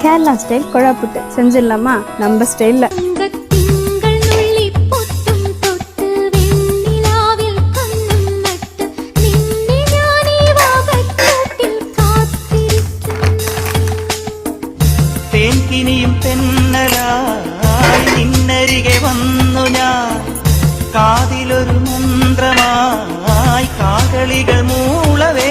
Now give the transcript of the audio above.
Kerala style கொழாப்புட்டு செஞ்சிடலாமா? நம்ம ஸ்டைல்ல. തേൻകിനിയും തെന്നലായി നിന്നരികെ വന്നു ഞാൻ, കാതിലൊരു മന്ത്രമായി കാകളികൾ മൂളവേ